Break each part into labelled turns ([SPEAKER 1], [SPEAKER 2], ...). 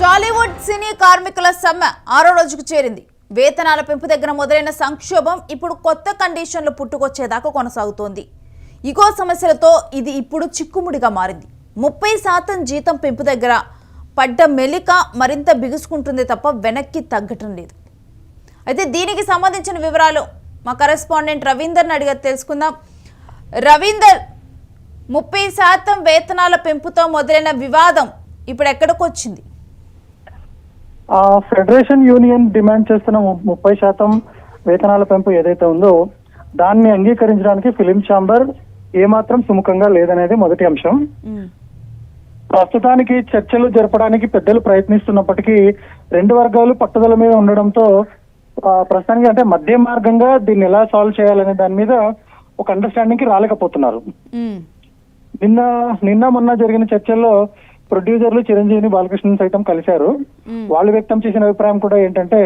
[SPEAKER 1] టాలీవుడ్ సినీ కార్మికుల సమ్మె 6వ రోజుకు చేరింది. వేతనాల పెంపు దగ్గర మొదలైన సంక్షోభం ఇప్పుడు కొత్త కండిషన్లు పుట్టుకొచ్చేదాకా కొనసాగుతోంది. ఇగో సమస్యలతో ఇది ఇప్పుడు చిక్కుముడిగా మారింది. 30% జీతం పెంపు దగ్గర పడ్డ మెలిక మరింత బిగుసుకుంటుంది తప్ప వెనక్కి తగ్గటం లేదు. అయితే దీనికి సంబంధించిన వివరాలు మా కరెస్పాండెంట్ రవీందర్ని అడిగి తెలుసుకుందాం. రవీందర్, 30% వేతనాల పెంపుతో మొదలైన వివాదం ఇప్పుడు ఎక్కడికి వచ్చింది?
[SPEAKER 2] ఫెడరేషన్ యూనియన్ డిమాండ్ చేస్తున్న 30% వేతనాల పెంపు ఏదైతే ఉందో దాన్ని అంగీకరించడానికి ఫిలిం ఛాంబర్ ఏమాత్రం సుముఖంగా లేదనేది మొదటి అంశం. ప్రస్తుతానికి చర్చలు జరపడానికి పెద్దలు ప్రయత్నిస్తున్నప్పటికీ రెండు వర్గాలు పట్టుదల మీద ఉండడంతో ప్రస్తుతానికి అంటే మధ్య మార్గంగా దీన్ని ఎలా సాల్వ్ చేయాలనే దాని మీద ఒక అండర్స్టాండింగ్ కి రాలేకపోతున్నారు. నిన్న మొన్న జరిగిన చర్చల్లో ప్రొడ్యూసర్లు చిరంజీవిని బాలకృష్ణ సైతం కలిశారు. వాళ్ళు వ్యక్తం చేసిన అభిప్రాయం కూడా ఏంటంటే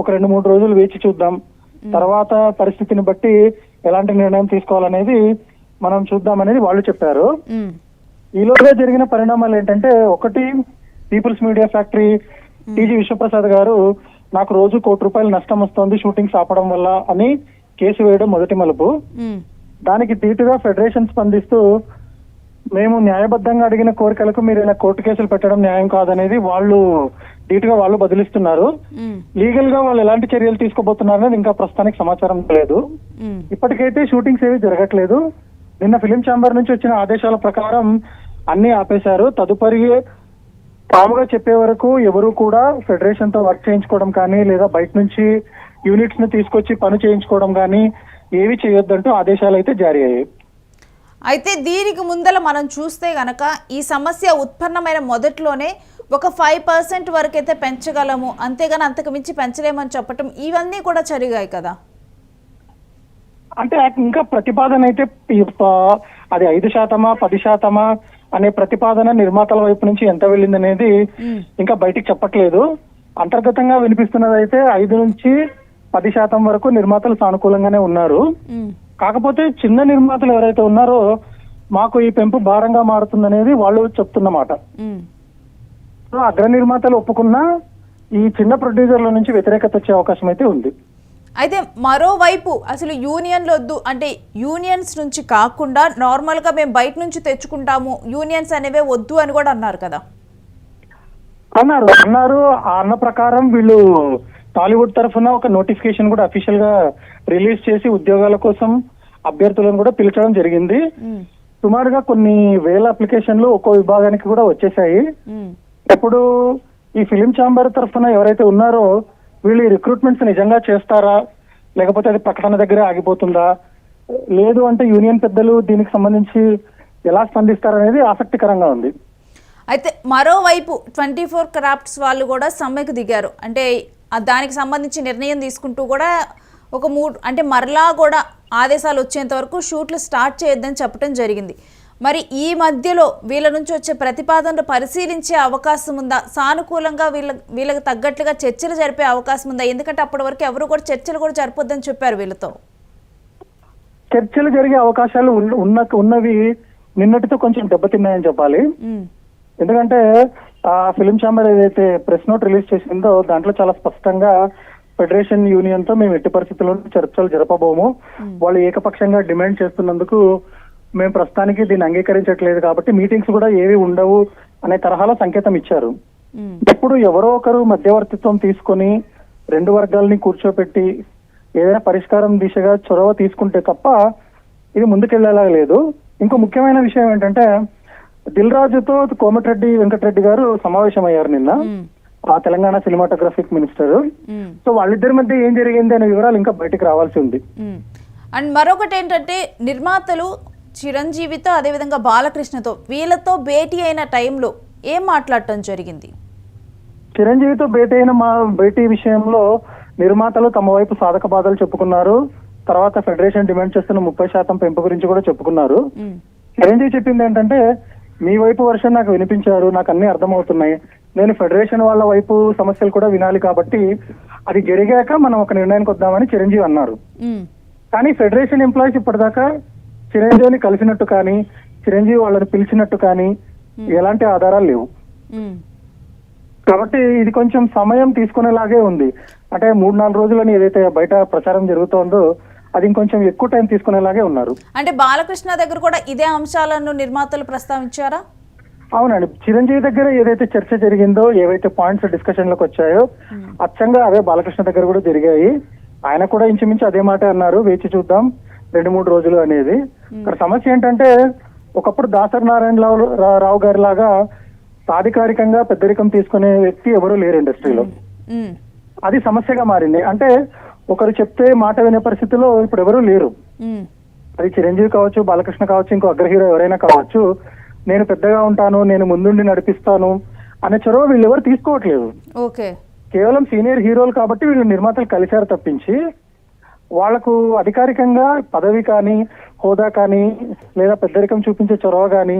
[SPEAKER 2] ఒక 2-3 రోజులు వేచి చూద్దాం, తర్వాత పరిస్థితిని బట్టి ఎలాంటి నిర్ణయం తీసుకోవాలనేది మనం చూద్దాం అనేది వాళ్ళు చెప్పారు. ఈలోగా జరిగిన పరిణామాలు ఏంటంటే, ఒకటి, people's media factory TG Vishwaprasad గారు నాకు రోజు ₹1 కోటి నష్టం వస్తోంది షూటింగ్స్ ఆపడం వల్ల అని కేసు వేయడం మొదటి మలుపు. దానికి ధీటుగా ఫెడరేషన్ స్పందిస్తూ మేము న్యాయబద్ధంగా అడిగిన కోరికలకు మీరు ఇలా కోర్టు కేసులు పెట్టడం న్యాయం కాదనేది వాళ్ళు ధీటుగా వాళ్ళు బదిలిస్తున్నారు. లీగల్ గా వాళ్ళు ఎలాంటి చర్యలు తీసుకోబోతున్నారనేది ఇంకా ప్రస్తుతానికి సమాచారం లేదు. ఇప్పటికైతే షూటింగ్స్ ఏవి జరగట్లేదు. నిన్న ఫిలిం ఛాంబర్ నుంచి వచ్చిన ఆదేశాల ప్రకారం అన్ని ఆపేశారు. తదుపరి తాముగా చెప్పే వరకు ఎవరు కూడా ఫెడరేషన్ తో వర్క్ చేయించుకోవడం కానీ లేదా బయట నుంచి యూనిట్స్ ని తీసుకొచ్చి పని చేయించుకోవడం కానీ ఏవి చేయొద్దంటూ ఆదేశాలు అయితే జారీ అయ్యాయి.
[SPEAKER 1] అయితే దీనికి ముందల మనం చూస్తే గనక ఈ సమస్య ఉత్పన్నమైన మొదట్లోనే ఒక 5% వరకు అయితే పెంచగలము, అంతేగాని అంతకు మించి పెంచలేమని చెప్పటం ఇవన్నీ కూడా జరిగాయి కదా.
[SPEAKER 2] అంటే ఇంకా ప్రతిపాదన అయితే అది 5%, 10% అనే ప్రతిపాదన నిర్మాతల వైపు నుంచి ఎంత వెళ్ళింది అనేది ఇంకా బయటికి చెప్పట్లేదు. అంతర్గతంగా వినిపిస్తున్నది అయితే 5 నుంచి 10% వరకు నిర్మాతలు సానుకూలంగానే ఉన్నారు. కాకపోతే చిన్న నిర్మాతలు ఎవరైతే ఉన్నారో మాకు ఈ పెంపు భారంగా మారుతుందనేది వాళ్ళు చెప్తున్నమాట. సో అగ్ర నిర్మాతలు ఒప్పుకున్నా ఈ చిన్న ప్రొడ్యూసర్ల నుంచి వ్యతిరేకత వచ్చే అవకాశం అయితే ఉంది.
[SPEAKER 1] అయితే మరోవైపు అసలు యూనియన్లు వద్దు అంటే యూనియన్స్ నుంచి కాకుండా నార్మల్గా మేము బయట నుంచి తెచ్చుకుంటాము, యూనియన్స్ అనేవే వద్దు అని కూడా అన్నారు కదా.
[SPEAKER 2] అన్నారు. అన్న ప్రకారం వీళ్ళు టాలీవుడ్ తరఫున ఒక నోటిఫికేషన్ కూడా అఫీషియల్ గా రిలీజ్ చేసి ఉద్యోగాల కోసం అభ్యర్థులను కూడా పిలిచడం జరిగింది. సుమారుగా కొన్ని వేల అప్లికేషన్లు ఒక్కో విభాగానికి కూడా వచ్చేసాయి. ఇప్పుడు ఈ ఫిలిం ఛాంబర్ తరఫున ఎవరైతే ఉన్నారో వీళ్ళు ఈ రిక్రూట్మెంట్స్ నిజంగా చేస్తారా, లేకపోతే అది ప్రకటన దగ్గరే ఆగిపోతుందా, లేదు అంటే యూనియన్ పెద్దలు దీనికి సంబంధించి ఎలా స్పందిస్తారనేది ఆసక్తికరంగా ఉంది.
[SPEAKER 1] అయితే మరోవైపు 24 క్రాఫ్ట్స్ వాళ్ళు కూడా సమ్మెకు దిగారు. అంటే దానికి సంబంధించి నిర్ణయం తీసుకుంటూ కూడా ఒక 3 అంటే మరలా కూడా ఆదేశాలు వచ్చేంత వరకు షూట్లు స్టార్ట్ చేయొద్దని చెప్పడం జరిగింది. మరి ఈ మధ్యలో వీళ్ళ నుంచి వచ్చే ప్రతిపాదనలు పరిశీలించే అవకాశం ఉందా? సానుకూలంగా వీళ్ళకి తగ్గట్లుగా చర్చలు జరిపే అవకాశం ఉందా? ఎందుకంటే అప్పటి వరకు ఎవరు కూడా చర్చలు కూడా జరపొద్దని చెప్పారు. వీళ్ళతో
[SPEAKER 2] చర్చలు జరిగే అవకాశాలు ఉన్నవి నిన్నటితో కొంచెం దెబ్బతిన్నాయని చెప్పాలి. ఎందుకంటే ఆ ఫిలిం ఛాంబర్ ఏదైతే ప్రెస్ నోట్ రిలీజ్ చేసిందో దాంట్లో చాలా స్పష్టంగా ఫెడరేషన్ యూనియన్ తో మేము ఎట్టి పరిస్థితుల్లో చర్చలు జరపబోము, వాళ్ళు ఏకపక్షంగా డిమాండ్ చేస్తున్నందుకు మేము ప్రస్తుతానికి దీన్ని అంగీకరించట్లేదు కాబట్టి మీటింగ్స్ కూడా ఏవి ఉండవు అనే తరహాలో సంకేతం ఇచ్చారు. ఇప్పుడు ఎవరో ఒకరు మధ్యవర్తిత్వం తీసుకొని రెండు వర్గాలని కూర్చోపెట్టి ఏదైనా పరిష్కారం దిశగా చొరవ తీసుకుంటే తప్ప ఇది ముందుకెళ్లేలా లేదు. ఇంకో ముఖ్యమైన విషయం ఏంటంటే, దిల్ రాజుతో కోమటిరెడ్డి వెంకటరెడ్డి గారు సమావేశమయ్యారు నిన్న, ఆ తెలంగాణ సినిమాటోగ్రఫిక్ మినిస్టర్. సో వాళ్ళిద్దరి మధ్య ఏం జరిగింది అనే వివరాలు ఇంకా బయటకు రావాల్సి ఉంది.
[SPEAKER 1] అండ్ మరొకటి ఏంటంటే, నిర్మాతలు చిరంజీవితో అదేవిధంగా బాలకృష్ణతో వీళ్ళతో భేటీ అయిన టైంలో ఏం మాట్లాడటం జరిగింది?
[SPEAKER 2] చిరంజీవితో భేటీ విషయంలో నిర్మాతలు తమ వైపు సాధక బాధలు చెప్పుకున్నారు. తర్వాత ఫెడరేషన్ డిమాండ్ చేస్తున్న 30% పెంపు గురించి కూడా చెప్పుకున్నారు. చిరంజీవి చెప్పింది ఏంటంటే, మీ వైపు వర్షన్ నాకు వినిపించారు, నాకు అన్ని అర్థమవుతున్నాయి, నేను ఫెడరేషన్ వాళ్ళ వైపు సమస్యలు కూడా వినాలి కాబట్టి అది జరిగాక మనం ఒక నిర్ణయానికి వద్దామని చిరంజీవి అన్నారు. కానీ ఫెడరేషన్ ఎంప్లాయీస్ ఇప్పటిదాకా చిరంజీవిని కలిసినట్టు కానీ చిరంజీవి వాళ్ళని పిలిచినట్టు కానీ ఎలాంటి ఆధారాలు లేవు. కాబట్టి ఇది కొంచెం సమయం తీసుకునేలాగే ఉంది. అంటే 3-4 రోజులని ఏదైతే బయట ప్రచారం జరుగుతోందో అది ఇంకొంచెం ఎక్కువ టైం తీసుకునేలాగే ఉన్నారు.
[SPEAKER 1] అంటే బాలకృష్ణ దగ్గర కూడా ఇదే అంశాలను నిర్మాతలు ప్రస్తావించారా?
[SPEAKER 2] అవునండి, చిరంజీవి దగ్గర ఏదైతే చర్చ జరిగిందో, ఏవైతే పాయింట్స్ డిస్కషన్ లోకి వచ్చాయో అచ్చంగా అవే బాలకృష్ణ దగ్గర కూడా జరిగాయి. ఆయన కూడా ఇంచుమించు అదే మాట అన్నారు, వేచి చూద్దాం 2-3 రోజులు అనేది. ఇక్కడ సమస్య ఏంటంటే ఒకప్పుడు దాసరి నారాయణరావు గారి లాగా సాధికారికంగా పెద్దరికం తీసుకునే వ్యక్తి ఎవరూ లేరు ఇండస్ట్రీలో. అది సమస్యగా మారింది. అంటే ఒకరు చెప్తే మాట వినే పరిస్థితిలో ఇప్పుడు ఎవరూ లేరు. అది చిరంజీవి కావచ్చు, బాలకృష్ణ కావచ్చు, ఇంకో అగ్ర హీరో ఎవరైనా కావచ్చు, నేను పెద్దగా ఉంటాను, నేను ముందుండి నడిపిస్తాను అనే చొరవ వీళ్ళు ఎవరు తీసుకోవట్లేదు.
[SPEAKER 1] ఓకే,
[SPEAKER 2] కేవలం సీనియర్ హీరోలు కాబట్టి వీళ్ళు నిర్మాతలు కలిశారు తప్పించి వాళ్లకు అధికారికంగా పదవి కానీ, హోదా కానీ, లేదా పెద్దరికం చూపించే చొరవ కానీ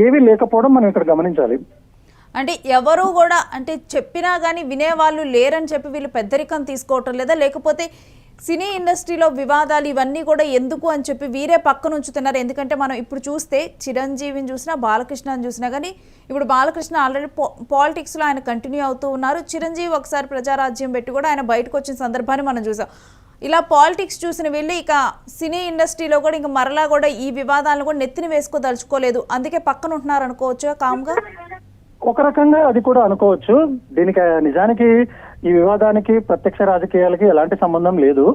[SPEAKER 2] ఏవీ లేకపోవడం మనం ఇక్కడ గమనించాలి.
[SPEAKER 1] అంటే ఎవరు కూడా అంటే చెప్పినా కానీ వినేవాళ్ళు లేరని చెప్పి వీళ్ళు పెద్దరికం తీసుకోవటం లేదా, లేకపోతే సినీ ఇండస్ట్రీలో వివాదాలు ఇవన్నీ కూడా ఎందుకు అని చెప్పి వీరే పక్కన ఉంచుతున్నారు? ఎందుకంటే మనం ఇప్పుడు చూస్తే చిరంజీవిని చూసినా, బాలకృష్ణని చూసినా కానీ ఇప్పుడు బాలకృష్ణ ఆల్రెడీ పాలిటిక్స్లో ఆయన కంటిన్యూ అవుతూ ఉన్నారు. చిరంజీవి ఒకసారి ప్రజారాజ్యం పెట్టి కూడా ఆయన బయటకు వచ్చిన సందర్భాన్ని మనం చూసాం. ఇలా పాలిటిక్స్ చూసిన వీళ్ళు ఇక సినీ ఇండస్ట్రీలో కూడా ఇంకా మరలా కూడా ఈ వివాదాలను కూడా నెత్తిని వేసుకోదలుచుకోలేదు, అందుకే పక్కన ఉంటున్నారు అనుకోవచ్చు కామ్గా.
[SPEAKER 2] ఒక రకంగా అది కూడా అనుకోవచ్చు. దీనికి నిజానికి ఈ వివాదానికి ప్రత్యక్ష రాజకీయాలకి ఎలాంటి సంబంధం లేదు.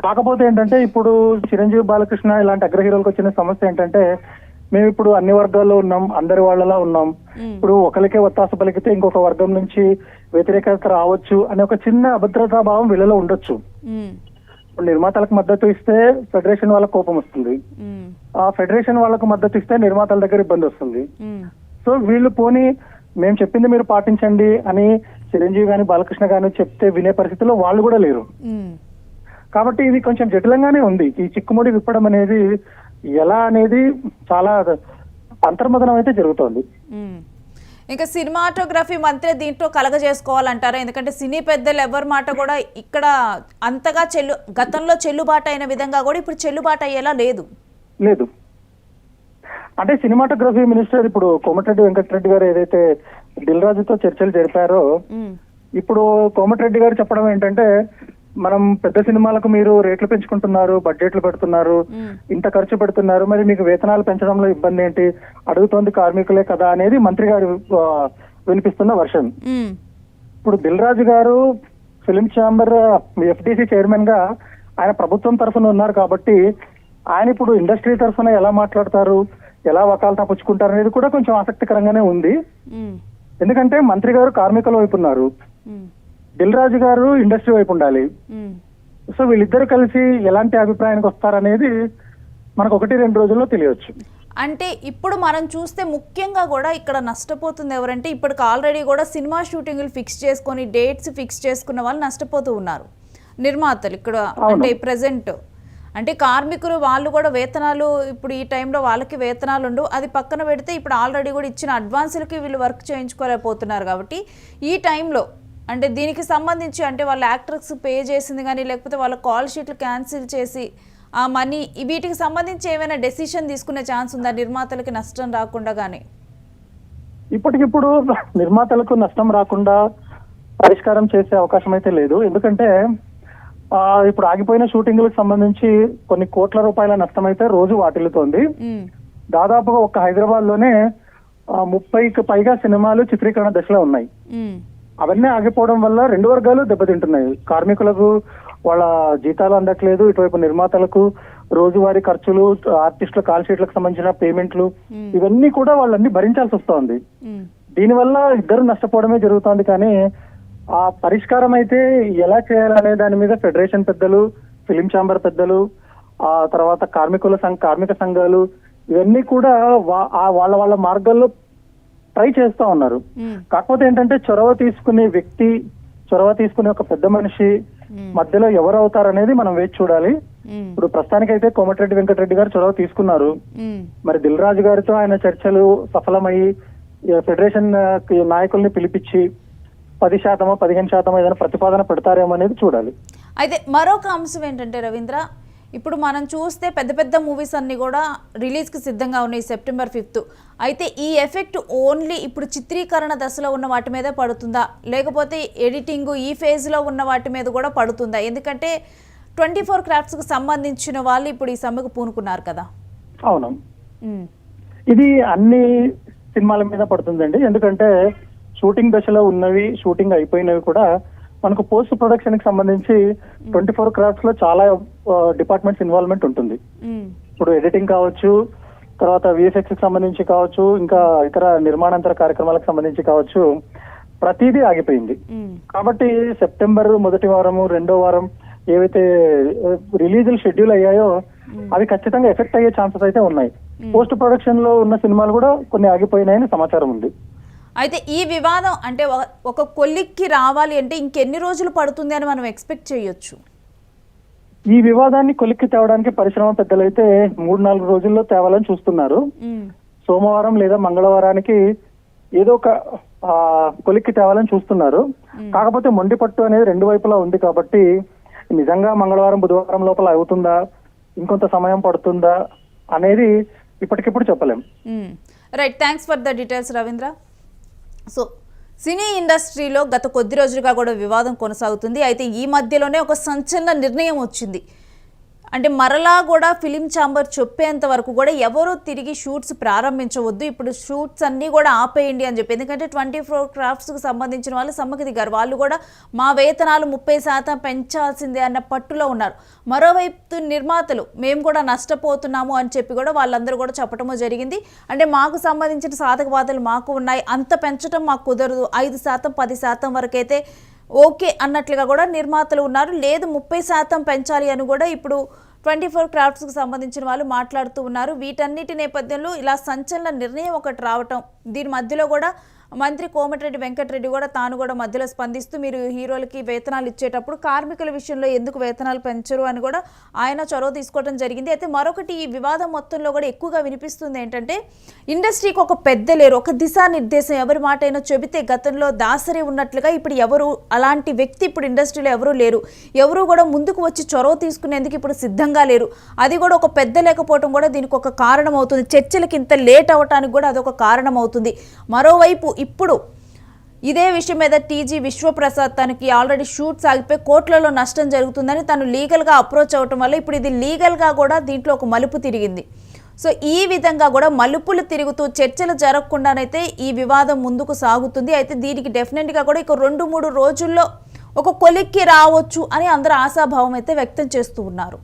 [SPEAKER 2] కాకపోతే ఏంటంటే ఇప్పుడు చిరంజీవి, బాలకృష్ణ ఇలాంటి అగ్ర హీరోలకు వచ్చిన సమస్య ఏంటంటే మేము ఇప్పుడు అన్ని వర్గాల్లో ఉన్నాం, అందరి వాళ్ళలా ఉన్నాం. ఇప్పుడు ఒకరికే ఒత్తాస పలికితే ఇంకొక వర్గం నుంచి వ్యతిరేకత రావచ్చు అనే ఒక చిన్న అభద్రతా భావం వీళ్ళలో ఉండొచ్చు. ఇప్పుడు నిర్మాతలకు మద్దతు ఇస్తే ఫెడరేషన్ వాళ్ళకి కోపం వస్తుంది, ఆ ఫెడరేషన్ వాళ్ళకు మద్దతు ఇస్తే నిర్మాతల దగ్గర ఇబ్బంది వస్తుంది. సో వీళ్ళు పోనీ మేము చెప్పింది మీరు పాటించండి అని చిరంజీవి గాని బాలకృష్ణ గాని చెప్తే వినే పరిస్థితిలో వాళ్ళు కూడా లేరు. కాబట్టి ఇది కొంచెం జటిలంగానే ఉంది. ఈ చిక్కుముడి విప్పడం అనేది ఎలా అనేది చాలా అంతర్మదనం అయితే జరుగుతోంది.
[SPEAKER 1] ఇంకా సినిమాటోగ్రఫీ మంత్రి దీంట్లో కలగజేసుకోవాలంటారా? ఎందుకంటే సినీ పెద్దలు ఎవరి మాట కూడా ఇక్కడ అంతగా గతంలో చెల్లుబాటు అయిన విధంగా కూడా ఇప్పుడు చెల్లుబాటు అయ్యేలా లేదు.
[SPEAKER 2] అంటే సినిమాటోగ్రఫీ మినిస్టర్ ఇప్పుడు కోమటిరెడ్డి వెంకటరెడ్డి గారు ఏదైతే దిల్ రాజుతో చర్చలు జరిపారో, ఇప్పుడు కోమటిరెడ్డి గారు చెప్పడం ఏంటంటే మనం పెద్ద సినిమాలకు మీరు రేట్లు పెంచుకుంటున్నారు, బడ్జెట్లు పెడుతున్నారు, ఇంత ఖర్చు పెడుతున్నారు, మరి మీకు వేతనాలు పెంచడంలో ఇబ్బంది ఏంటి, అడుగుతోంది కార్మికులే కదా అనేది మంత్రి గారు వినిపిస్తున్న వర్షన్. ఇప్పుడు దిల్ రాజు గారు ఫిలిం ఛాంబర్ ఎఫ్డిసి చైర్మన్ గా ఆయన ప్రభుత్వం తరఫున ఉన్నారు కాబట్టి ఆయన ఇప్పుడు ఇండస్ట్రీ తరఫున ఎలా మాట్లాడతారు, ఎలా వకాలతా పుచ్చుకుంటారు అనేది కూడా కొంచెం ఆసక్తికరంగానే ఉంది. ఎందుకంటే మంత్రి గారు కార్మికుల వైపు ఉన్నారు, దిల్ రాజు గారు ఇండస్ట్రీ వైపు ఉండాలి. సో వీళ్ళిద్దరు కలిసి ఎలాంటి అభిప్రాయానికి వస్తారనేది మనకు 1-2 రోజుల్లో తెలియవచ్చు.
[SPEAKER 1] అంటే ఇప్పుడు మనం చూస్తే ముఖ్యంగా కూడా ఇక్కడ నష్టపోతుంది ఎవరంటే ఇప్పటికి ఆల్రెడీ కూడా సినిమా షూటింగ్లు ఫిక్స్ చేసుకొని డేట్స్ ఫిక్స్ చేసుకున్న వాళ్ళు నష్టపోతూ ఉన్నారు నిర్మాతలు ఇక్కడ. అంటే ప్రెసెంట్ అంటే కార్మికులు వాళ్ళు కూడా వేతనాలు ఇప్పుడు ఈ టైంలో వాళ్ళకి వేతనాలు ఉండవు, అది పక్కన పెడితే ఇప్పుడు ఆల్రెడీ కూడా ఇచ్చిన అడ్వాన్సులకి వీళ్ళు వర్క్ చేయించుకోలేకపోతున్నారు. కాబట్టి ఈ టైంలో అంటే దీనికి సంబంధించి అంటే వాళ్ళ యాక్టర్స్ పే చేసింది కానీ లేకపోతే వాళ్ళ కాల్ షీట్లు క్యాన్సిల్ చేసి ఆ మనీ వీటికి సంబంధించి ఏమైనా డెసిషన్ తీసుకునే ఛాన్స్ ఉందా నిర్మాతలకి నష్టం రాకుండా? కానీ
[SPEAKER 2] ఇప్పటికిప్పుడు నిర్మాతలకు నష్టం రాకుండా పరిష్కారం చేసే అవకాశం అయితే లేదు. ఎందుకంటే ఇప్పుడు ఆగిపోయిన షూటింగ్లకు సంబంధించి కొన్ని కోట్ల రూపాయల నష్టం అయితే రోజు వాటిల్లుతోంది. దాదాపుగా ఒక్క హైదరాబాద్ లోనే 30కి పైగా సినిమాలు చిత్రీకరణ దశలో ఉన్నాయి. అవన్నీ ఆగిపోవడం వల్ల 2 వర్గాలు దెబ్బతింటున్నాయి. కార్మికులకు వాళ్ళ జీతాలు అందట్లేదు, ఇటువైపు నిర్మాతలకు రోజువారీ ఖర్చులు, ఆర్టిస్టుల కాల్ షీట్లకు సంబంధించిన పేమెంట్లు ఇవన్నీ కూడా వాళ్ళన్నీ భరించాల్సి వస్తోంది. దీనివల్ల ఇద్దరు నష్టపోవడమే జరుగుతోంది. కానీ ఆ పరిష్కారం అయితే ఎలా చేయాలనే దాని మీద ఫెడరేషన్ పెద్దలు, ఫిలిం ఛాంబర్ పెద్దలు, ఆ తర్వాత కార్మిక సంఘాలు ఇవన్నీ కూడా వాళ్ళ మార్గాల్లో ట్రై చేస్తా ఉన్నారు. కాకపోతే ఏంటంటే చొరవ తీసుకునే వ్యక్తి, చొరవ తీసుకునే ఒక పెద్ద మనిషి మధ్యలో ఎవరు అవుతారనేది మనం వేచి చూడాలి. ఇప్పుడు ప్రస్తుతానికైతే కోమటిరెడ్డి వెంకటరెడ్డి గారు చొరవ తీసుకున్నారు. మరి దిల్ రాజు గారితో ఆయన చర్చలు సఫలమయ్యి ఫెడరేషన్ నాయకుల్ని పిలిపించి 10%, 15% ఏదైనా ప్రతిపాదన పెడతారేమో అనేది చూడాలి.
[SPEAKER 1] అయితే మరొక అంశం ఏంటంటే రవీంద్ర, ఇప్పుడు మనం చూస్తే పెద్ద పెద్ద మూవీస్ అన్నీ కూడా రిలీజ్కి సిద్ధంగా ఉన్నాయి సెప్టెంబర్ 5th. అయితే ఈ ఎఫెక్ట్ ఓన్లీ ఇప్పుడు చిత్రీకరణ దశలో ఉన్న వాటి మీదే పడుతుందా, లేకపోతే ఎడిటింగ్ ఈ ఫేజ్లో ఉన్న వాటి మీద కూడా పడుతుందా? ఎందుకంటే 24 క్రాఫ్ట్స్కి సంబంధించిన వాళ్ళు ఇప్పుడు ఈ సమ్మెకు పూనుకున్నారు కదా.
[SPEAKER 2] అవును, ఇది అన్ని సినిమాల మీద పడుతుందండి. ఎందుకంటే షూటింగ్ దశలో ఉన్నవి, షూటింగ్ అయిపోయినవి కూడా మనకు పోస్ట్ ప్రొడక్షన్ కి సంబంధించి 24 క్రాఫ్ట్స్ లో చాలా డిపార్ట్మెంట్స్ ఇన్వాల్వ్మెంట్ ఉంటుంది. ఇప్పుడు ఎడిటింగ్ కావచ్చు, తర్వాత విఎఫ్ఎక్స్ కి సంబంధించి కావచ్చు, ఇంకా ఇతర నిర్మాణాంతర కార్యక్రమాలకు సంబంధించి కావచ్చు, ప్రతిదీ ఆగిపోయింది. కాబట్టి సెప్టెంబర్ మొదటి వారము, రెండో వారం ఏవైతే రిలీజులు షెడ్యూల్ అయ్యాయో అవి ఖచ్చితంగా ఎఫెక్ట్ అయ్యే ఛాన్సెస్ అయితే ఉన్నాయి. పోస్ట్ ప్రొడక్షన్ లో ఉన్న సినిమాలు కూడా కొన్ని ఆగిపోయినాయని సమాచారం ఉంది.
[SPEAKER 1] అయితే ఈ వివాదం అంటే ఒక కొలిక్కి రావాలి అంటే ఇంకెన్ని రోజులు పడుతుంది అని మనం ఎక్స్పెక్ట్ చేయొచ్చు?
[SPEAKER 2] ఈ వివాదాన్ని కొలిక్కి తేవడానికి పరిశ్రమ పెద్దలైతే 3-4 రోజుల్లో తేవాలని చూస్తున్నారు. సోమవారం లేదా మంగళవారానికి ఏదో ఒక కొలిక్కి తేవాలని చూస్తున్నారు. కాకపోతే మొండి పట్టు అనేది రెండు వైపులా ఉంది కాబట్టి నిజంగా మంగళవారం బుధవారం లోపల అవుతుందా, ఇంకొంత సమయం పడుతుందా అనేది ఇప్పటికిప్పుడు చెప్పలేం.
[SPEAKER 1] Right, thanks for the details Ravindra. So cine ఇండస్ట్రీలో గత కొద్ది రోజులుగా కూడా వివాదం కొనసాగుతుంది. అయితే ఈ మధ్యలోనే ఒక సంచలన నిర్ణయం వచ్చింది. అంటే మరలా కూడా ఫిలిం ఛాంబర్ చెప్పేంత వరకు కూడా ఎవరూ తిరిగి షూట్స్ ప్రారంభించవద్దు, ఇప్పుడు షూట్స్ అన్నీ కూడా ఆపేయండి అని చెప్పి. ఎందుకంటే 24 క్రాఫ్ట్స్కి సంబంధించిన వాళ్ళు సమ్మకి దిగారు. వాళ్ళు కూడా మా వేతనాలు 30% పెంచాల్సిందే అన్న పట్టులో ఉన్నారు. మరోవైపు నిర్మాతలు మేము కూడా నష్టపోతున్నాము అని చెప్పి కూడా వాళ్ళందరూ కూడా చెప్పడము జరిగింది. అంటే మాకు సంబంధించిన సాధక బాధలు మాకు ఉన్నాయి, అంత పెంచడం మాకు కుదరదు, 5%, 10% వరకైతే ఓకే అన్నట్లుగా కూడా నిర్మాతలు ఉన్నారు. లేదు 30% పెంచాలి అని కూడా ఇప్పుడు 24 క్రాఫ్ట్స్కి సంబంధించిన వాళ్ళు మాట్లాడుతూ ఉన్నారు. వీటన్నిటి నేపథ్యంలో ఇలా సంచలన నిర్ణయం ఒకటి రావటం, దీని మధ్యలో కూడా మంత్రి కోమటిరెడ్డి వెంకటరెడ్డి కూడా తాను కూడా మధ్యలో స్పందిస్తూ మీరు హీరోలకి వేతనాలు ఇచ్చేటప్పుడు కార్మికుల విషయంలో ఎందుకు వేతనాలు పెంచరు అని కూడా ఆయన చొరవ తీసుకోవడం జరిగింది. అయితే మరొకటి ఈ వివాదం మొత్తంలో కూడా ఎక్కువగా వినిపిస్తుంది ఏంటంటే ఇండస్ట్రీకి ఒక పెద్ద లేరు, ఒక దిశానిర్దేశం ఎవరి మాట అయినా చెబితే గతంలో దాసరి ఉన్నట్లుగా ఇప్పుడు ఎవరు అలాంటి వ్యక్తి ఇప్పుడు ఇండస్ట్రీలో ఎవరూ లేరు. ఎవరు కూడా ముందుకు వచ్చి చొరవ తీసుకునేందుకు ఇప్పుడు సిద్ధంగా లేరు. అది కూడా ఒక పెద్ద లేకపోవడం కూడా దీనికి ఒక కారణం అవుతుంది. చర్చలకి ఇంత లేట్ అవ్వటానికి కూడా అదొక కారణం అవుతుంది. మరోవైపు ఇప్పుడు ఇదే విషయం మీద టీజీ విశ్వప్రసాద్ తనకి ఆల్రెడీ షూట్స్ ఆగిపోయి కోట్లలో నష్టం జరుగుతుందని తను లీగల్గా అప్రోచ్ అవ్వటం వల్ల ఇప్పుడు ఇది లీగల్గా కూడా దీంట్లో ఒక మలుపు తిరిగింది. సో ఈ విధంగా కూడా మలుపులు తిరుగుతూ చర్చలు జరగకుండానైతే ఈ వివాదం ముందుకు సాగుతుంది. అయితే దీనికి డెఫినెట్గా కూడా ఇక 2-3 రోజుల్లో ఒక కొలిక్కి రావచ్చు అని అందరూ ఆశాభావం అయితే వ్యక్తం చేస్తూ ఉన్నారు.